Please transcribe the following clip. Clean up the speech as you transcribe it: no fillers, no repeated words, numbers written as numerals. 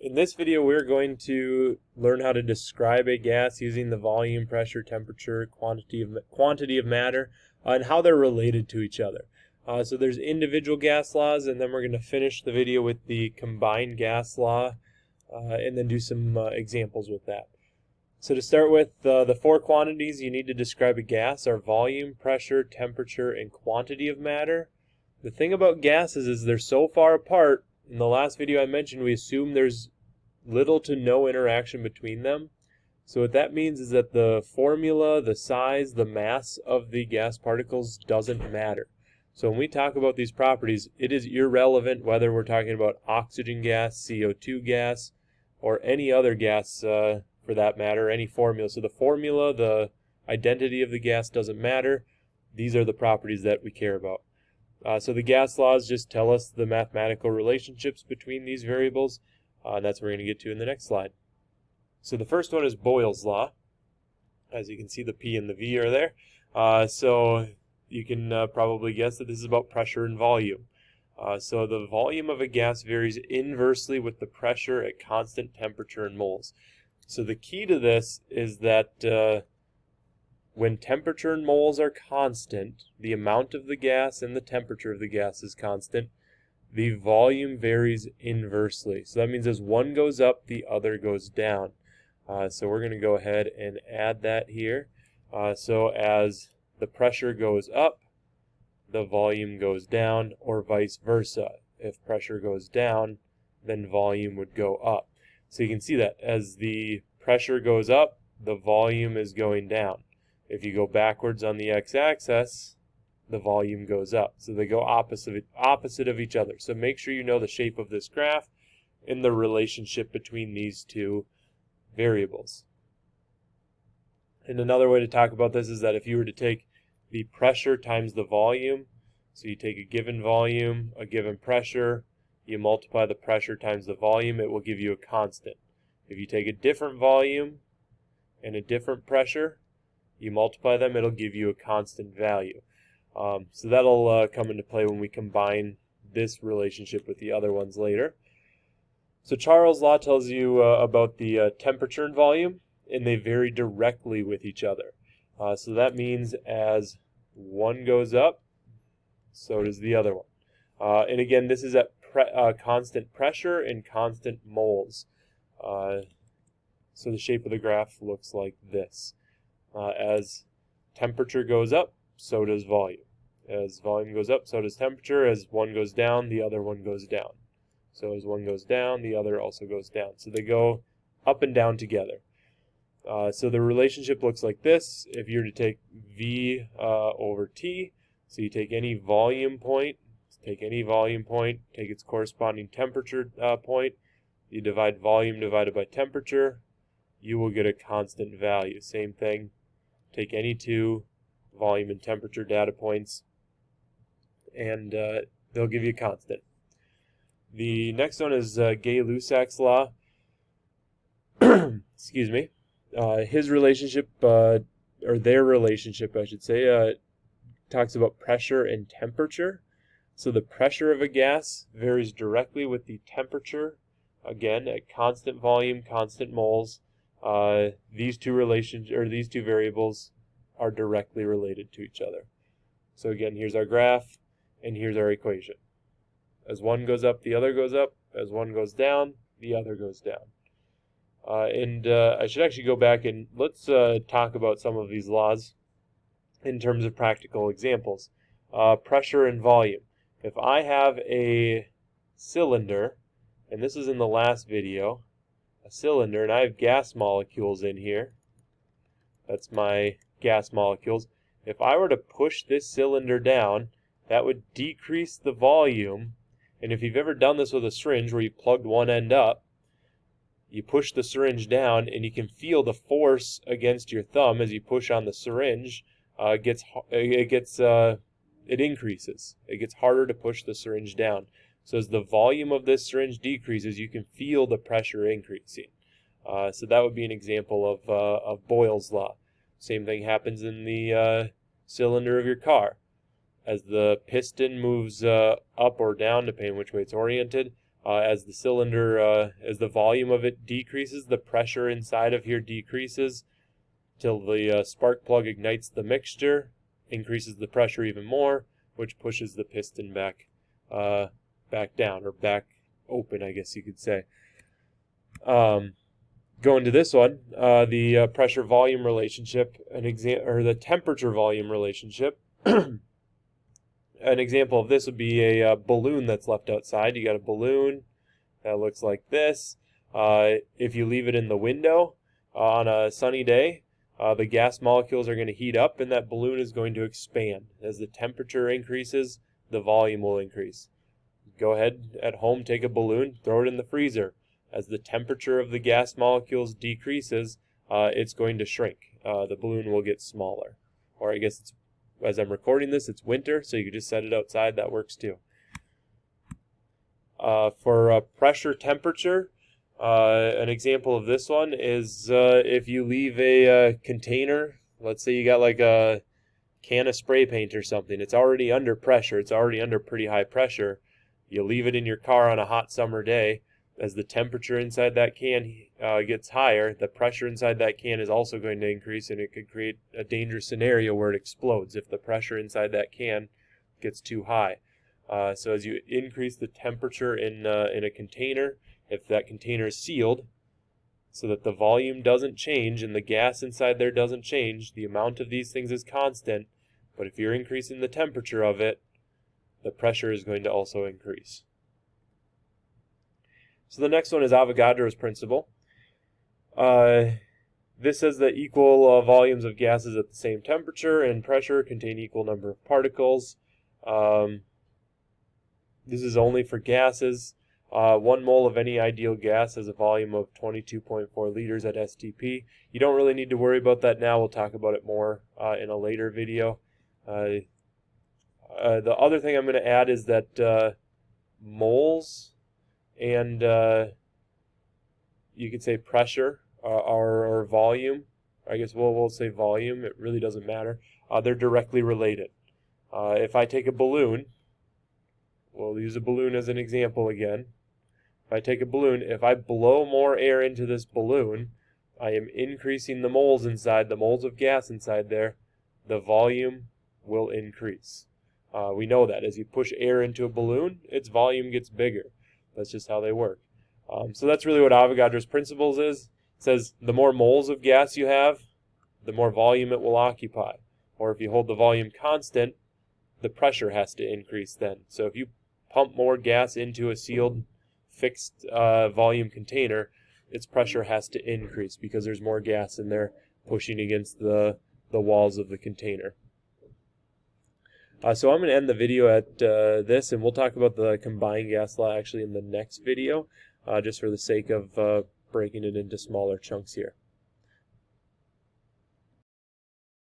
In this video, we're going to learn how to describe a gas using the volume, pressure, temperature, quantity of matter, and how they're related to each other. So there's individual gas laws, and then we're going to finish the video with the combined gas law, and then do some examples with that. So to start with, the four quantities you need to describe a gas are volume, pressure, temperature, and quantity of matter. The thing about gases is they're so far apart. In the last video I mentioned, we assume there's little to no interaction between them. So what that means is that the formula, the size, the mass of the gas particles doesn't matter. So when we talk about these properties, it is irrelevant whether we're talking about oxygen gas, CO2 gas, or any other gas for that matter, any formula. So the formula, the identity of the gas doesn't matter. These are the properties that we care about. So the gas laws just tell us the mathematical relationships between these variables, and that's what we're going to get to in the next slide. So the first one is Boyle's law. As you can see, the P and the V are there. So you can probably guess that this is about pressure and volume. So the volume of a gas varies inversely with the pressure at constant temperature in moles. So the key to this is that when temperature in moles are constant, the amount of the gas and the temperature of the gas is constant, the volume varies inversely. So that means as one goes up, the other goes down. So we're going to go ahead and add that here. So as the pressure goes up, the volume goes down, or vice versa. If pressure goes down, then volume would go up. So you can see that as the pressure goes up, the volume is going down. If you go backwards on the x-axis, the volume goes up. So they go opposite of each other. So make sure you know the shape of this graph and the relationship between these two variables. And another way to talk about this is that if you were to take the pressure times the volume, so you take a given volume, a given pressure, you multiply the pressure times the volume, it will give you a constant. If you take a different volume and a different pressure, you multiply them, it'll give you a constant value. So that'll come into play when we combine this relationship with the other ones later. So Charles' law tells you about the temperature and volume, and they vary directly with each other. So that means as one goes up, so does the other one. And again, this is at constant pressure and constant moles. So the shape of the graph looks like this. As temperature goes up, so does volume. As volume goes up, so does temperature. As one goes down, the other one goes down. So as one goes down, the other also goes down. So they go up and down together. So the relationship looks like this. If you were to take V over T, so you take any volume point, take its corresponding temperature point, you divide volume divided by temperature, you will get a constant value. Same thing. Take any two volume and temperature data points, and they'll give you a constant. The next one is Gay-Lussac's law. Excuse me. His relationship, or their relationship, I should say, talks about pressure and temperature. So the pressure of a gas varies directly with the temperature, again, at constant volume, constant moles. These two variables are directly related to each other. So again, here's our graph, and here's our equation. As one goes up, the other goes up. As one goes down, the other goes down. I should actually go back and let's talk about some of these laws in terms of practical examples. Pressure and volume. If I have a cylinder, and this is in the last video, a cylinder, and I have gas molecules in here. That's my gas molecules. If I were to push this cylinder down, that would decrease the volume. And if you've ever done this with a syringe where you plugged one end up, you push the syringe down and you can feel the force against your thumb as you push on the syringe. It increases. It gets harder to push the syringe down. So as the volume of this syringe decreases, you can feel the pressure increasing. So that would be an example of Boyle's law. Same thing happens in the cylinder of your car. As the piston moves up or down, depending which way it's oriented, As the cylinder, as the volume of it decreases, the pressure inside of here decreases till the spark plug ignites the mixture, increases the pressure even more, which pushes the piston back down, or back open, I guess you could say. Going to this one, the pressure-volume relationship, or the temperature-volume relationship. An example of this would be a balloon that's left outside. You got a balloon that looks like this. If you leave it in the window on a sunny day, the gas molecules are going to heat up and that balloon is going to expand. As the temperature increases, the volume will increase. Go ahead at home, take a balloon, throw it in the freezer. As the temperature of the gas molecules decreases, it's going to shrink. The balloon will get smaller. Or I guess it's, as I'm recording this, it's winter, so you could just set it outside. That works too. For pressure temperature, an example of this one is if you leave a container, let's say you got like a can of spray paint or something, it's already under pressure, it's already under pretty high pressure. You leave it in your car on a hot summer day. As the temperature inside that can gets higher, the pressure inside that can is also going to increase, and it could create a dangerous scenario where it explodes if the pressure inside that can gets too high. So as you increase the temperature in a container, if that container is sealed so that the volume doesn't change and the gas inside there doesn't change, the amount of these things is constant, but if you're increasing the temperature of it, the pressure is going to also increase. So the next one is Avogadro's principle. This says that equal volumes of gases at the same temperature and pressure contain equal number of particles. This is only for gases. 1 mole of any ideal gas has a volume of 22.4 liters at STP. You don't really need to worry about that now. We'll talk about it more in a later video. The other thing I'm going to add is that moles and you could say pressure or volume. I guess we'll say volume. It really doesn't matter. They're directly related. If I take a balloon, we'll use a balloon as an example again. If I take a balloon, if I blow more air into this balloon, I am increasing the moles inside, the moles of gas inside there. The volume will increase. We know that as you push air into a balloon, its volume gets bigger. That's just how they work. So that's really what Avogadro's principles is. It says the more moles of gas you have, the more volume it will occupy. Or if you hold the volume constant, the pressure has to increase then. So if you pump more gas into a sealed, fixed volume container, its pressure has to increase because there's more gas in there pushing against the walls of the container. So I'm going to end the video at this, and we'll talk about the combined gas law actually in the next video, just for the sake of breaking it into smaller chunks here.